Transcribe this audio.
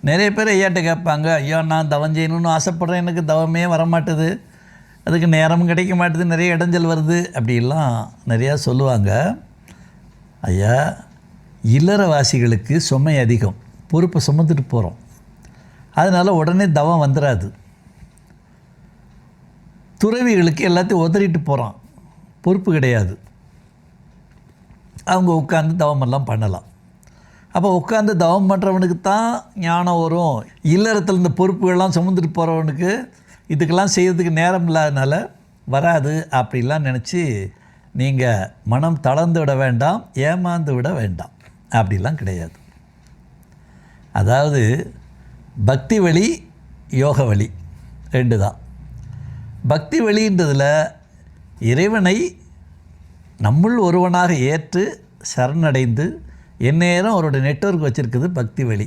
நிறைய பேர் ஐயாட்ட கேட்பாங்க, ஐயா நான் தவம் செய்யணும்னு ஆசைப்பட்றேன், எனக்கு தவமே வரமாட்டுது, அதுக்கு நேரமும் கிடைக்க மாட்டுது, நிறைய இடைஞ்சல் வருது அப்படிலாம் நிறையா சொல்லுவாங்க. ஐயா, இல்லறவாசிகளுக்கு சுமை அதிகம், பொறுப்பை சுமந்துட்டு போகிறோம், அதனால் உடனே தவம் வந்துடாது. துறவிகளுக்கு எல்லாத்தையும் உதறிட்டு போகிறான், பொறுப்பு கிடையாது, அவங்க உட்காந்து தவமெல்லாம் பண்ணலாம். அப்போ உட்காந்து தவம் பண்ணுறவனுக்கு தான் ஞானம் வரும். இல்லறத்தில் இந்த பொறுப்புகள்லாம் சுமந்துட்டு போகிறவனுக்கு இதுக்கெல்லாம் செய்கிறதுக்கு நேரம் இல்லாதனால வராது அப்படிலாம் நினச்சி நீங்கள் மனம் தளர்ந்து விட வேண்டாம், ஏமாந்து விட வேண்டாம். அப்படிலாம் கிடையாது. அதாவது பக்தி வழி, யோக வழி ரெண்டு தான். பக்தி வழின்றதில் இறைவனை நம்முள் ஒருவனாக ஏற்று சரணடைந்து எந்நேரம் அவரோட நெட்வொர்க் வச்சுருக்குது பக்தி வழி.